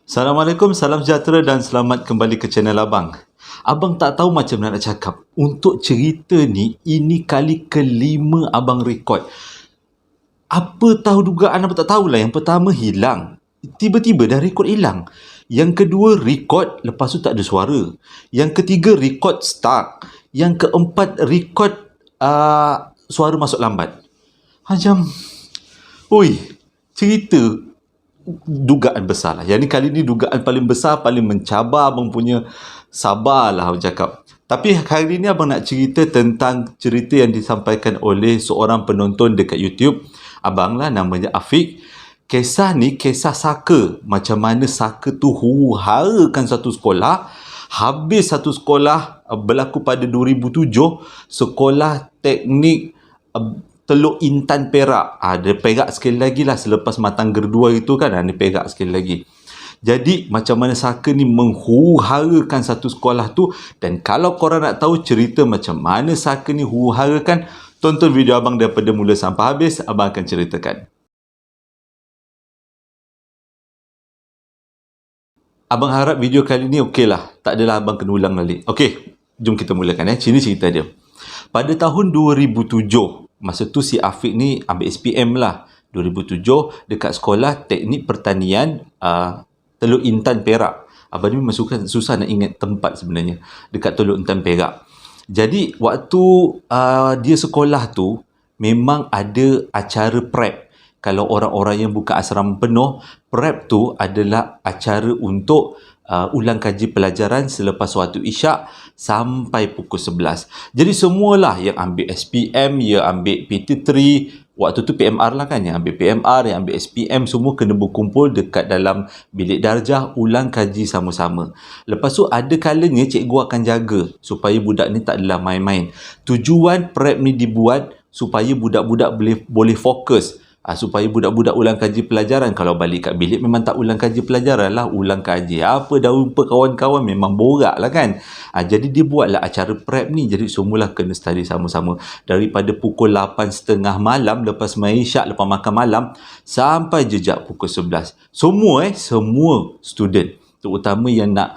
Assalamualaikum, salam sejahtera dan selamat kembali ke channel Abang. Abang tak tahu macam mana nak cakap. Untuk cerita ni, ini kali kelima Abang rekod. Apa tahu dugaan apa tak tahulah. Yang pertama hilang. Tiba-tiba dah rekod hilang. Yang kedua rekod, lepas tu tak ada suara. Yang ketiga rekod stuck. Yang keempat rekod suara masuk lambat. Macam, oi, cerita dugaan besar lah. Yang ni kali ni dugaan paling besar, paling mencabar abang punya sabar lah abang cakap. Tapi hari ni abang nak cerita tentang cerita yang disampaikan oleh seorang penonton dekat YouTube. Abang lah, namanya Afiq. Kisah ni kisah saka. Macam mana saka tu huru-harakan satu sekolah. Habis satu sekolah, berlaku pada 2007, sekolah teknik Teluk Intan Perak. Dia perak sekali lagi lah selepas matang gerdua itu kan. Dia perak sekali lagi. Jadi macam mana saka ni menghuru-harakan satu sekolah tu. Dan kalau korang nak tahu cerita macam mana saka ni huru-harakan, tonton video abang daripada mula sampai habis. Abang akan ceritakan. Abang harap video kali ni okey lah. Tak adalah abang kena ulang balik. Okey, jom kita mulakan. Sini cerita dia. Pada tahun 2007, masa tu si Afiq ni ambil SPM lah. 2007 dekat sekolah teknik pertanian Teluk Intan Perak. Abang ni memang susah nak ingat tempat sebenarnya. Dekat Teluk Intan Perak. Jadi waktu dia sekolah tu memang ada acara prep. Kalau orang-orang yang bukan asrama penuh, prep tu adalah acara untuk ulang kaji pelajaran selepas waktu isyak sampai pukul 11. Jadi semualah yang ambil SPM, yang ambil PT3, waktu tu PMR lah kan, yang ambil PMR, yang ambil SPM, semua kena berkumpul dekat dalam bilik darjah ulang kaji sama-sama. Lepas tu ada kalanya cikgu akan jaga supaya budak ni tak adalah main-main. Tujuan prep ni dibuat supaya budak-budak boleh fokus. Supaya budak-budak ulang kaji pelajaran. Kalau balik kat bilik memang tak ulang kaji pelajaran lah. Ulang kaji apa dah jumpa kawan-kawan memang borak lah kan. Jadi dia buatlah acara prep ni. Jadi semualah kena study sama-sama. Daripada pukul 8.30 malam lepas main isyak, lepas makan malam, sampai jejak pukul 11. Semua student, terutama yang nak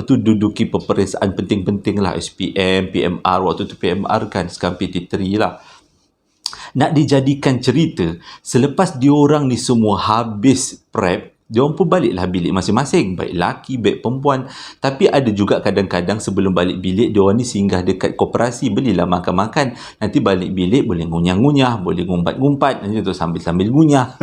duduki peperiksaan penting-penting lah, SPM, PMR, waktu tu PMR kan, sekarang PT3 lah. Nak dijadikan cerita, selepas diorang ni semua habis prep, diorang pun baliklah bilik masing-masing, baik lelaki, baik perempuan. Tapi ada juga kadang-kadang sebelum balik bilik, diorang ni singgah dekat koperasi, belilah makan-makan. Nanti balik bilik boleh ngunyah-ngunyah, boleh ngumpat-ngumpat, macam tu sambil-sambil ngunyah.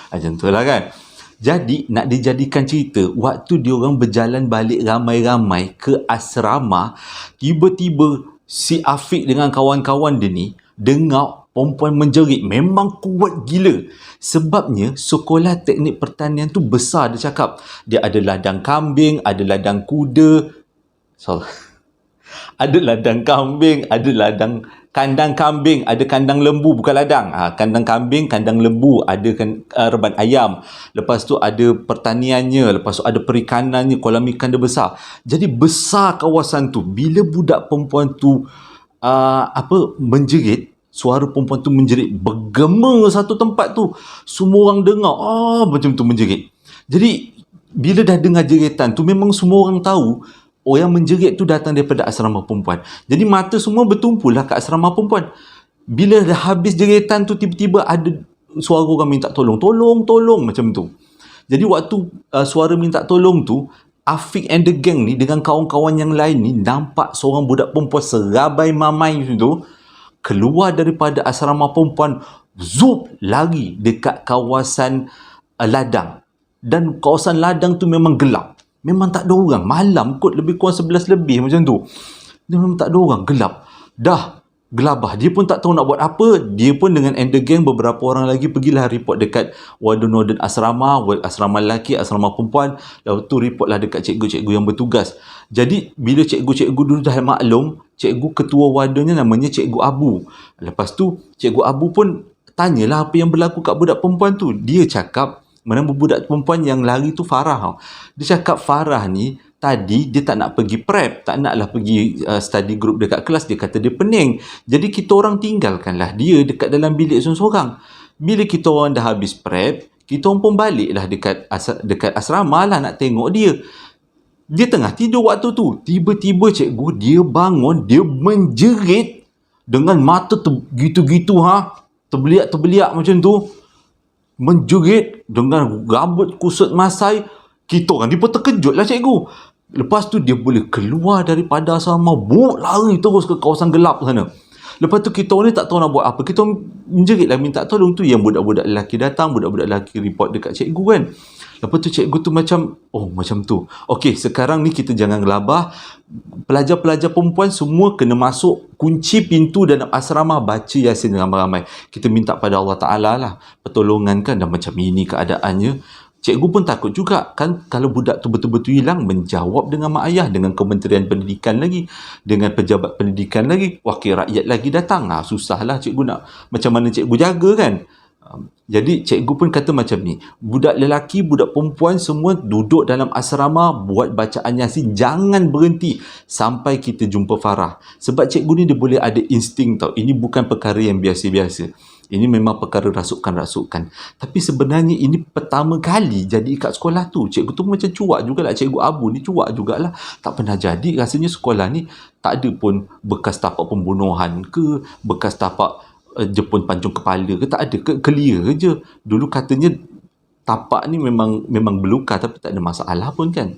Macam tu lah kan. Jadi nak dijadikan cerita, waktu diorang berjalan balik ramai-ramai ke asrama, tiba-tiba si Afiq dengan kawan-kawan dia ni dengar perempuan menjerit. Memang kuat gila. Sebabnya sekolah teknik pertanian tu besar, dia cakap. Dia ada ladang kambing, ada ladang kuda. Ada ladang kambing, ada ladang kandang kambing, ada kandang lembu, bukan ladang. Kandang kambing, kandang lembu, ada reban ayam. Lepas tu ada pertaniannya, lepas tu ada perikanannya, kolam ikan dia besar. Jadi besar kawasan tu. Bila budak perempuan tu menjerit, suara perempuan tu menjerit, bergema satu tempat tu. Semua orang dengar, macam tu menjerit. Jadi bila dah dengar jeritan tu, memang semua orang tahu orang menjerit tu datang daripada asrama perempuan. Jadi mata semua bertumpulah ke asrama perempuan. Bila dah habis jeritan tu, tiba-tiba ada suara orang minta tolong, tolong macam tu. Jadi waktu suara minta tolong tu, Afiq and the gang ni dengan kawan-kawan yang lain ni nampak seorang budak perempuan serabai mamai tu keluar daripada asrama perempuan, zup, lari dekat kawasan ladang. Dan kawasan ladang tu memang gelap. Memang tak ada orang. Malam kot, lebih kurang 11 lebih macam tu. Dia memang tak ada orang, gelap. Dah gelabah. Dia pun tak tahu nak buat apa. Dia pun dengan and the gang, beberapa orang lagi pergilah report dekat warden asrama, asrama lelaki, asrama perempuan. Lepas tu reportlah dekat cikgu-cikgu yang bertugas. Jadi bila cikgu-cikgu dulu dah maklum, cikgu ketua wardennya namanya Cikgu Abu. Lepas tu Cikgu Abu pun tanyalah apa yang berlaku kat budak perempuan tu. Dia cakap, mana budak perempuan yang lari tu Farah. Dia cakap Farah ni tadi dia tak nak pergi prep, tak naklah pergi study group dekat kelas. Dia kata dia pening. Jadi kita orang tinggalkanlah dia dekat dalam bilik seorang-seorang. Bila kita orang dah habis prep, Kita orang pun baliklah dekat asrama lah nak tengok dia. Dia tengah tidur waktu tu. Tiba-tiba cikgu dia bangun, dia menjerit dengan mata gitu-gitu terbeliak-terbeliak macam tu. Menjerit dengan rambut kusut masai. Kita orang dia pun terkejut lah cikgu. Lepas tu dia boleh keluar daripada asrama, lari terus ke kawasan gelap sana. Lepas tu kita orang ni tak tahu nak buat apa. Kita menjerit lah minta tolong tu. Yang budak-budak lelaki datang, budak-budak lelaki report dekat cikgu kan. Lepas tu cikgu tu macam, oh macam tu. Okey, sekarang ni kita jangan gelabah. Pelajar-pelajar perempuan semua kena masuk, kunci pintu dalam asrama, baca Yasin ramai-ramai. Kita minta pada Allah Ta'ala lah pertolongan kan. Dan macam ini keadaannya. Cikgu pun takut juga kan, kalau budak tu betul-betul hilang, menjawab dengan mak ayah, dengan Kementerian Pendidikan lagi, dengan pejabat pendidikan lagi, wakil rakyat lagi datang. Susahlah cikgu nak, macam mana cikgu jaga kan. Jadi cikgu pun kata macam ni, budak lelaki, budak perempuan semua duduk dalam asrama buat bacaan Yasin, jangan berhenti sampai kita jumpa Farah. Sebab cikgu ni dia boleh ada insting tau, ini bukan perkara yang biasa-biasa. Ini memang perkara rasukan-rasukan. Tapi sebenarnya ini pertama kali jadi kat sekolah tu. Cikgu tu macam cuak jugalah. Cikgu Abu ni cuak jugalah. Tak pernah jadi. Rasanya sekolah ni tak ada pun bekas tapak pembunuhan ke, bekas tapak jepun pancung kepala ke. Tak ada. Clear je. Dulu katanya tapak ni memang berluka tapi tak ada masalah pun kan.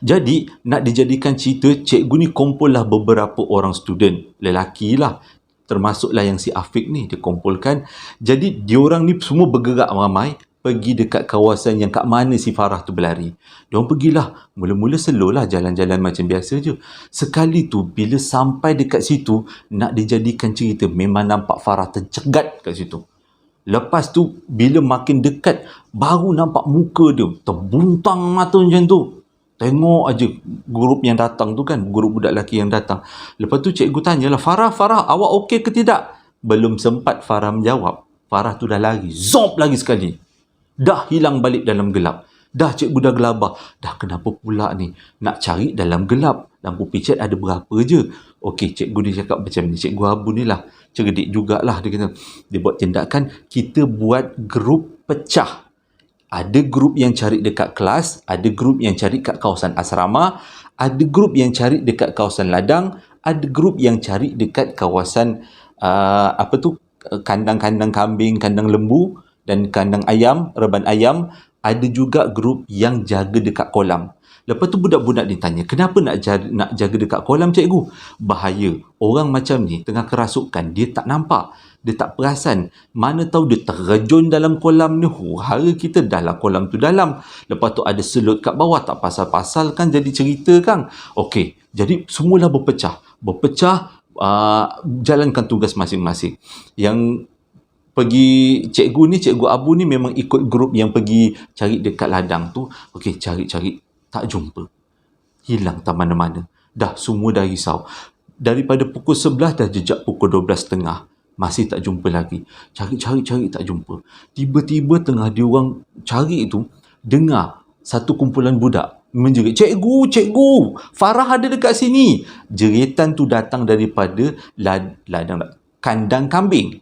Jadi nak dijadikan cerita, cikgu ni kumpul lah beberapa orang student. Lelaki lah. Termasuklah yang si Afiq ni dia kumpulkan. Jadi diorang ni semua bergerak ramai pergi dekat kawasan yang kat mana si Farah tu berlari. Diorang pergilah. Mula-mula slow lah, jalan-jalan macam biasa je. Sekali tu bila sampai dekat situ nak dijadikan cerita, memang nampak Farah tercegat kat situ. Lepas tu bila makin dekat baru nampak muka dia terbuntang mata macam tu. Tengok aja grup yang datang tu kan, grup budak lelaki yang datang. Lepas tu cikgu tanyalah, Farah, awak okey ke tidak? Belum sempat Farah menjawab, Farah tu dah lari, zop lagi sekali. Dah hilang balik dalam gelap. Dah cikgu dah gelabah. Dah kenapa pula ni? Nak cari dalam gelap. Lampu picit ada berapa je? Okey, cikgu dia cakap macam ni. Cikgu Abu ni lah, cerdik jugalah dia kata. Dia buat tindakan, kita buat grup pecah. Ada grup yang cari dekat kelas, ada grup yang cari kat kawasan asrama, ada grup yang cari dekat kawasan ladang, ada grup yang cari dekat kawasan kandang-kandang kambing, kandang lembu dan kandang ayam, reban ayam. Ada juga grup yang jaga dekat kolam. Lepas tu budak-budak ditanya, kenapa nak jaga dekat kolam cikgu? Bahaya. Orang macam ni tengah kerasukan, dia tak nampak. Dia tak perasan. Mana tahu dia terjun dalam kolam ni. Hara kita dah lah kolam tu dalam. Lepas tu ada selut kat bawah. Tak pasal-pasal kan jadi cerita kan. Okey. Jadi semualah berpecah. Jalankan tugas masing-masing. Yang pergi cikgu ni, cikgu Abu ni memang ikut grup yang pergi cari dekat ladang tu. Okey, cari. Tak jumpa. Hilang tak mana-mana. Dah semua dah risau. Daripada pukul 11 dah jejak pukul 12.30. Masih tak jumpa lagi. Cari tak jumpa. Tiba-tiba tengah diorang cari tu, dengar satu kumpulan budak menjerit, Cikgu, Farah ada dekat sini. Jeritan tu datang daripada kandang kambing.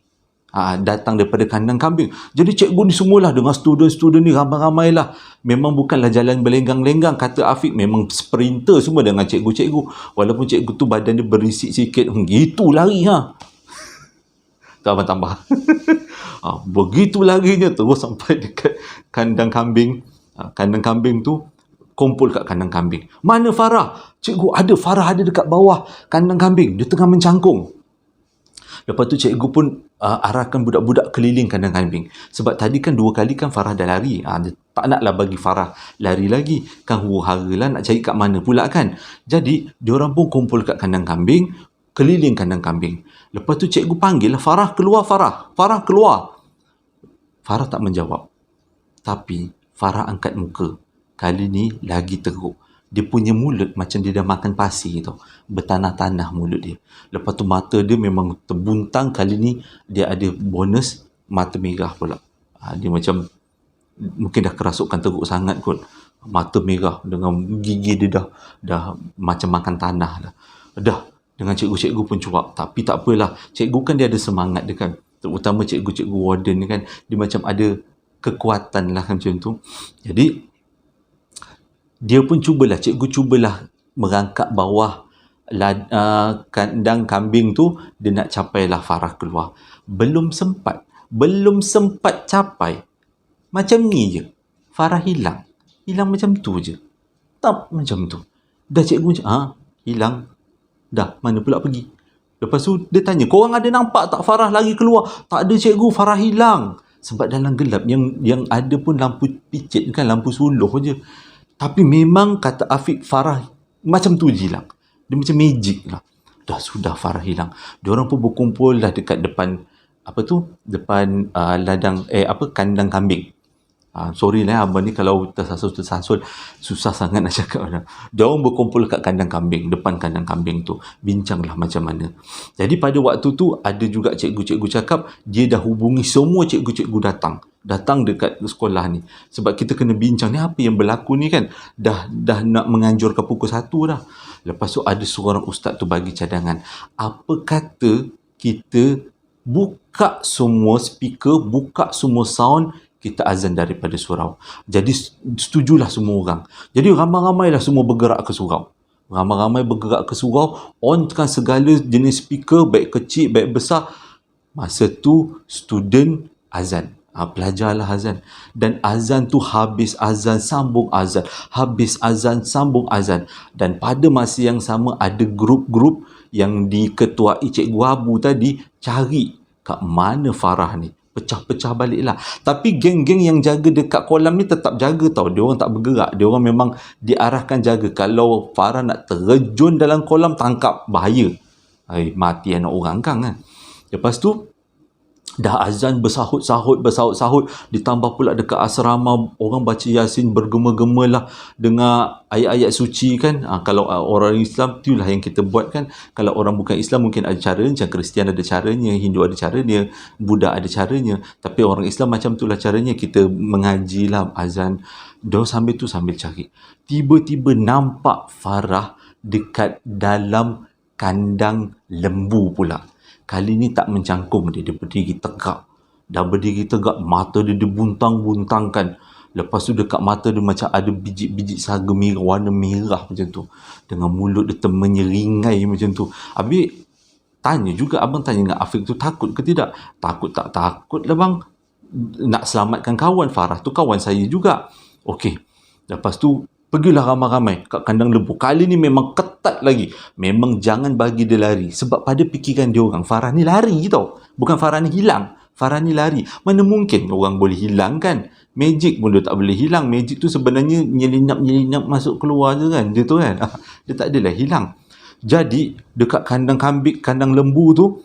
Datang daripada kandang kambing. Jadi cikgu ni semualah dengan student-student ni ramai-ramai lah. Memang bukanlah jalan berlenggang-lenggang. Kata Afiq memang sprinter semua dengan cikgu-cikgu. Walaupun cikgu tu badan dia berisik sikit. Gitu lari tambah. Begitu larinya terus sampai dekat kandang kambing. Kandang kambing tu kumpul kat kandang kambing. Mana Farah? Cikgu, ada Farah ada dekat bawah kandang kambing. Dia tengah mencangkung. Lepas tu cikgu pun arahkan budak-budak keliling kandang kambing. Sebab tadi kan 2 kali kan Farah dah lari. Dia tak naklah bagi Farah lari lagi. Kan huru-hara lah nak cari kat mana pula kan. Jadi diorang pun kumpul kat kandang kambing, keliling kandang kambing. Lepas tu cikgu panggil lah, Farah keluar, Farah keluar. Farah tak menjawab. Tapi Farah angkat muka. Kali ni lagi teruk. Dia punya mulut macam dia dah makan pasir tau. Bertanah-tanah mulut dia. Lepas tu mata dia memang terbuntang. Kali ni dia ada bonus mata merah pula. Dia macam mungkin dah kerasukan teruk sangat kot. Mata merah dengan gigi dia dah macam makan tanah dah. Dah dengan cikgu-cikgu pun cuak. Tapi tak apalah. Cikgu kan dia ada semangat dia kan. Terutama cikgu-cikgu warden ni kan. Dia macam ada kekuatan lah macam tu. Jadi dia pun cikgu cubalah merangkak bawah kandang kambing tu, dia nak capailah Farah keluar. Belum sempat capai, macam ni je Farah hilang macam tu je, tak macam tu. Dah cikgu macam, hilang dah, mana pula pergi. Lepas tu dia tanya, korang ada nampak tak Farah lari keluar? Tak ada cikgu, Farah hilang. Sebab dalam gelap yang ada pun lampu picit kan, lampu suluh je. Tapi memang kata Afiq, Farah macam tu je hilang. Dia macam magic lah. Dah sudah Farah hilang. Diorang pun berkumpul dah dekat depan depan ladang kandang kambing. Sorry lah abang ni kalau tersasul susah sangat nak cakap. Diorang berkumpul kat kandang kambing, depan kandang kambing tu, bincanglah macam mana. Jadi pada waktu tu ada juga cikgu-cikgu cakap dia dah hubungi semua cikgu-cikgu datang dekat sekolah ni, sebab kita kena bincang ni apa yang berlaku ni kan. Dah nak menganjurkan pukul 1 dah. Lepas tu ada seorang ustaz tu bagi cadangan, apa kata kita buka semua speaker, buka semua sound, kita azan daripada surau. Jadi setujulah semua orang. Jadi ramai-ramailah semua bergerak ke surau. Ramai-ramai bergerak ke surau, onkan segala jenis speaker, baik kecil, baik besar. Masa tu student azan. Pelajarlah azan. Dan azan tu habis azan, sambung azan. Habis azan, sambung azan. Dan pada masa yang sama ada grup-grup yang diketuai Cikgu Abu tadi cari kat mana Farah ni. Pecah-pecah balik lah. Tapi geng-geng yang jaga dekat kolam ni tetap jaga tau. Dia orang tak bergerak. Dia orang memang diarahkan jaga. Kalau Farah nak terjun dalam kolam, tangkap, bahaya. Mati anak orang kan. Lepas tu, dah azan bersahut-sahut, ditambah pula dekat asrama orang baca Yasin bergema-gema lah dengar ayat-ayat suci kan. Kalau orang Islam itulah yang kita buat kan. Kalau orang bukan Islam mungkin ada cara, macam Kristian ada caranya, Hindu ada caranya, Buddha ada caranya. Tapi orang Islam macam itulah caranya, kita mengaji lah azan. Dia sambil cari. Tiba-tiba nampak Farah dekat dalam kandang lembu pula. Kali ni tak mencangkung dia berdiri tegak. Dah berdiri tegak, mata dia dibuntang-buntangkan. Lepas tu dekat mata dia macam ada biji-biji saga merah, warna merah macam tu. Dengan mulut dia menyeringai macam tu. Habis abang tanya dengan Afiq tu, takut ke tidak? Takut tak takut lah bang. Nak selamatkan kawan. Farah tu kawan saya juga. Okey. Lepas tu pergilah ramai-ramai kat kandang lembu. Kali ni memang ketat lagi. Memang jangan bagi dia lari. Sebab pada fikiran dia orang, Farah ni lari tau. Bukan Farah ni hilang. Farah ni lari. Mana mungkin orang boleh hilang kan? Magic pun dia tak boleh hilang. Magic tu sebenarnya nyelinap masuk keluar je kan. Dia tu kan. Dia tak adalah hilang. Jadi dekat kandang kambing, kandang lembu tu,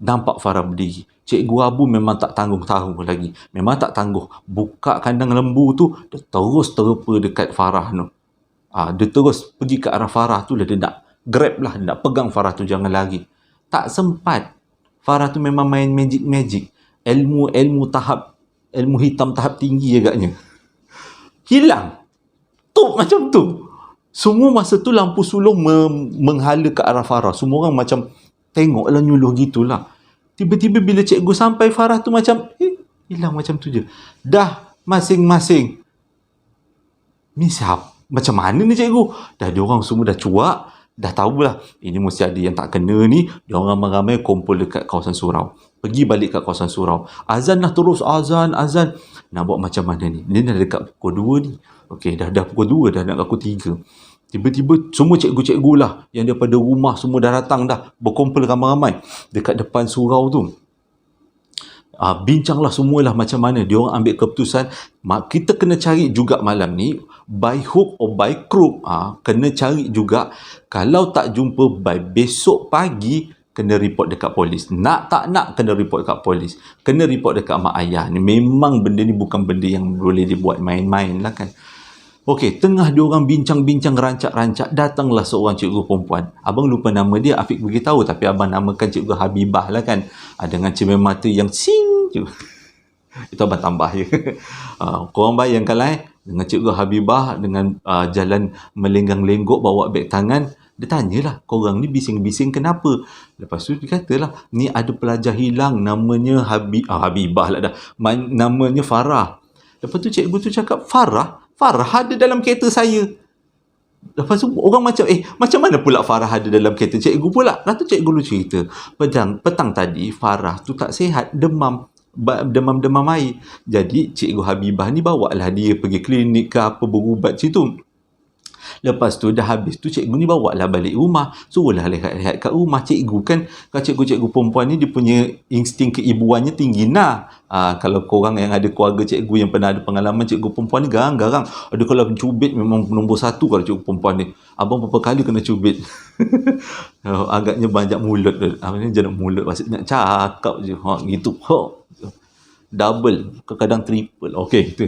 nampak Farah berdiri. Cikgu Abu memang tak tangguh lagi. Memang tak tangguh. Buka kandang lembu tu, dia terus terpa dekat Farah tu. Dia terus pergi ke arah Farah tu. Dia nak grab lah, dia nak pegang Farah tu, jangan lari. Tak sempat. Farah tu memang main magic. Ilmu hitam tahap tinggi agaknya. Hilang. Macam tu. Semua masa tu lampu sulung menghala ke arah Farah. Semua orang macam tengoklah nyuluh gitulah. Tiba-tiba bila cikgu sampai, Farah tu macam hilang macam tu je. Dah masing-masing. Ni siapa? Macam mana ni cikgu? Dah diorang semua dah cuak. Dah tahulah ini mesti ada yang tak kena ni. Diorang ramai-ramai kumpul dekat kawasan surau. Pergi balik kat kawasan surau. Azan lah terus. Azan. Nak buat macam mana ni? Ni dah dekat pukul 2 ni. Okey, dah pukul 2 dah nak pukul 3. Tiba-tiba semua cikgu-cikgu lah yang daripada rumah semua dah datang dah. Berkumpul ramai-ramai dekat depan surau tu. Bincanglah semualah macam mana. Dia orang ambil keputusan. Kita kena cari juga malam ni. By hook or by crook. Kena cari juga. Kalau tak jumpa by besok pagi, kena report dekat polis. Nak tak nak, kena report dekat polis. Kena report dekat mak ayah. Memang benda ni bukan benda yang boleh dibuat main-main lah kan. Okey, tengah diorang bincang-bincang rancak-rancak, datanglah seorang cikgu perempuan. Abang lupa nama dia, Afiq beritahu, tapi abang namakan Cikgu Habibah lah kan. Dengan cermin mata yang sing je. Itu abang tambah je. Korang bayangkanlah dengan Cikgu Habibah, dengan jalan melenggang-lenggok, bawa beg tangan. Dia tanyalah, korang ni bising-bising kenapa? Lepas tu dia katalah, ni ada pelajar hilang, namanya Habibah lah dah. Namanya Farah. Lepas tu cikgu tu cakap, Farah ada dalam kereta saya. Lepas tu orang macam, macam mana pula Farah ada dalam kereta cikgu pula? Lepas tu cikgu lu cerita, petang tadi Farah tu tak sihat, demam air. Jadi cikgu Habibah ni bawa lah dia pergi klinik ke apa, berubat situ. Lepas tu dah habis tu cikgu ni bawa lah balik rumah, suruhlah lihat-lihat kat rumah. Cikgu kan, kalau cikgu-cikgu perempuan ni dia punya insting keibuannya tinggi nah. Kalau korang yang ada keluarga cikgu yang pernah ada pengalaman cikgu perempuan ni, garang-garang. Ada kalau mencubit memang nombor satu kalau cikgu perempuan ni. Abang berapa kali kena cubit. Agaknya banyak mulut. Jangan mulut, maksudnya nak cakap je. Gitu. Double, kadang triple. Okey, itu.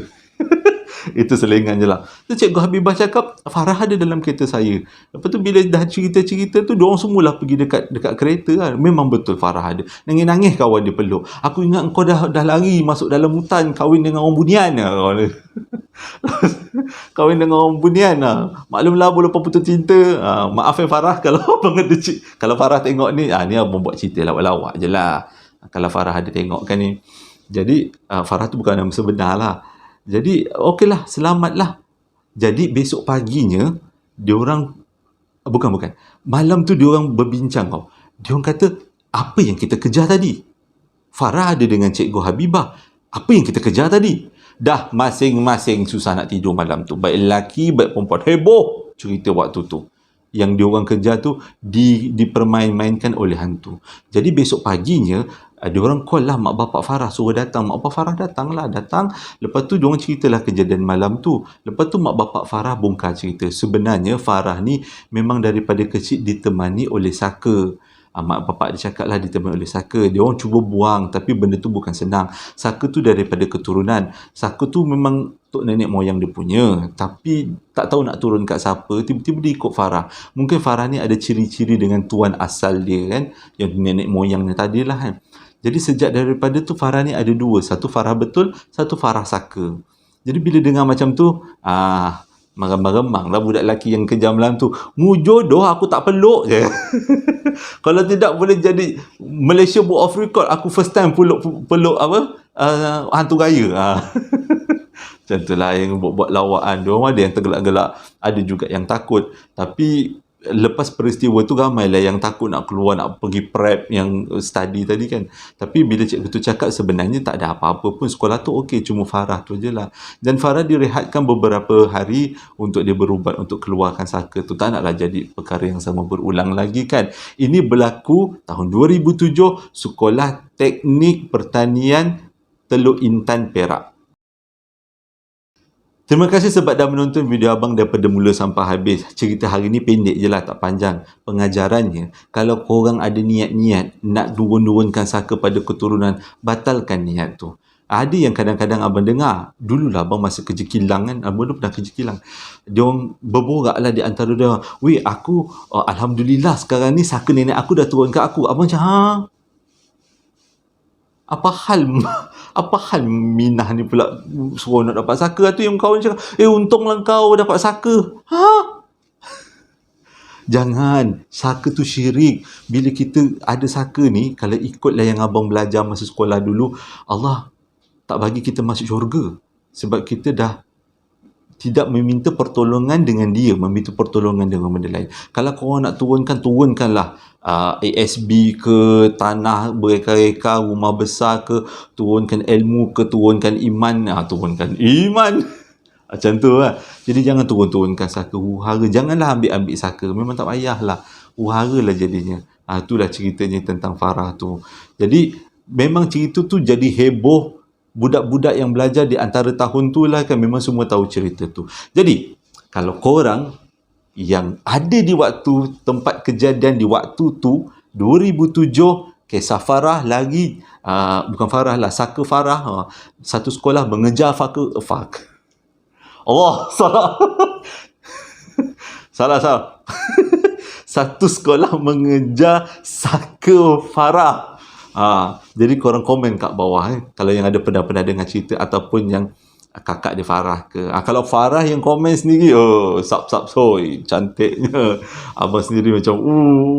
Itu selengan je lah. Tu cikgu Habibah cakap, Farah ada dalam kereta saya. Lepas tu bila dah cerita-cerita tu, diorang semualah pergi dekat kereta kan. Memang betul Farah ada. Nangis-nangis kawan dia peluk. Aku ingat kau dah lari masuk dalam hutan, kahwin dengan orang bunian lah. Kahwin dengan orang bunian lah. Maklumlah walaupun putus cinta. Maaf Farah kalau abang ada kalau Farah tengok ni, ni abang buat cerita lawak-lawak je lah. Kalau Farah ada tengok kan ni. Jadi Farah tu bukan nama sebenar lah. Jadi okeylah, selamatlah. Jadi besok paginya diorang malam tu diorang berbincang tau. Diorang kata, apa yang kita kejar tadi? Farah ada dengan cikgu Habibah. Apa yang kita kejar tadi? Dah masing-masing susah nak tidur malam tu. Baik lelaki, baik perempuan. Heboh cerita waktu tu. Yang diorang kejar tu dipermain-mainkan oleh hantu. Jadi besok paginya diorang call lah mak bapak Farah, suruh datang. Mak bapak Farah datang. Lepas tu diorang ceritalah kejadian malam tu. Lepas tu mak bapak Farah bongkar cerita. Sebenarnya Farah ni memang daripada kecil ditemani oleh saka. Mak bapak dia cakap lah ditemani oleh saka. Dia orang cuba buang, tapi benda tu bukan senang. Saka tu daripada keturunan. Saka tu memang tok nenek moyang dia punya, tapi tak tahu nak turun kat siapa. Tiba-tiba dia ikut Farah. Mungkin Farah ni ada ciri-ciri dengan tuan asal dia kan, yang nenek moyangnya tadi lah kan. Jadi sejak daripada tu Farah ni ada dua. Satu Farah betul, satu Farah saka. Jadi bila dengar macam tu, meremang-remang lah budak lelaki yang kejam malam tu. Mu jodoh, aku tak peluk je. Kalau tidak boleh jadi Malaysia Book of Record, aku first time peluk hantu raya. Macam tu lah yang buat lawakan. Diorang ada yang tergelak-gelak, ada juga yang takut. Tapi lepas peristiwa tu ramailah yang takut nak keluar, nak pergi prep yang study tadi kan. Tapi bila cikgu tu cakap sebenarnya tak ada apa-apa pun, sekolah tu okey, cuma Farah tu je lah. Dan Farah direhatkan beberapa hari untuk dia berubat, untuk keluarkan saka tu. Tak naklah jadi perkara yang sama berulang lagi kan. Ini berlaku tahun 2007, Sekolah Teknik Pertanian Teluk Intan, Perak. Terima kasih sebab dah menonton video abang daripada mula sampai habis. Cerita hari ni pendek je lah, tak panjang. Pengajarannya, kalau korang ada niat-niat nak turunkan saka pada keturunan, batalkan niat tu. Ada yang kadang-kadang abang dengar, dululah abang masa kerja kilang kan, abang tu pernah kerja kilang. Diorang berborak lah di antara dia. Weh, aku Alhamdulillah sekarang ni saka nenek aku dah turun ke aku. Abang macam, apa hal Minah ni pula suruh nak dapat saka? Tu yang kawan cakap, untunglah kau dapat saka. Jangan, saka tu syirik. Bila kita ada saka ni, kalau ikutlah yang abang belajar masa sekolah dulu, Allah tak bagi kita masuk syurga. Sebab kita dah tidak meminta pertolongan dengan dia, meminta pertolongan dengan benda lain. Kalau korang nak turunkanlah ASB ke, tanah bereka-reka, rumah besar ke, turunkan ilmu ke, turunkan iman. Turunkan iman. Macam tu lah. Jadi jangan turunkan saka, huru-hara. Janganlah ambil saka. Memang tak payahlah. Huru-hara lah jadinya. Itulah ceritanya tentang Farah tu. Jadi memang cerita tu jadi heboh. Budak-budak yang belajar di antara tahun tu lah kan, memang semua tahu cerita tu. Jadi kalau korang yang ada di waktu tempat kejadian di waktu tu 2007, kisah Farah lagi, bukan Farah lah, saka Farah, satu sekolah mengejar salah satu sekolah mengejar saka Farah. Jadi korang komen kat bawah kalau yang ada pernah dengar cerita ataupun yang kakak dia Farah ke. Kalau Farah yang komen sendiri, oh, sap soy, cantiknya. Abang sendiri macam,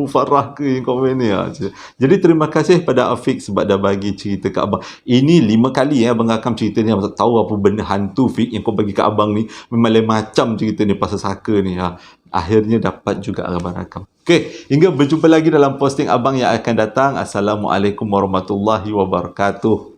Farah ke yang komen ni. Jadi terima kasih pada Afiq sebab dah bagi cerita ke abang. Ini 5 kali abang rakam cerita ni. Abang tak tahu apa benda hantu Fiq yang kau bagi ke abang ni. Memang lain macam cerita ni pasal saka ni. Akhirnya dapat juga abang rakam. Okey, hingga berjumpa lagi dalam posting abang yang akan datang. Assalamualaikum warahmatullahi wabarakatuh.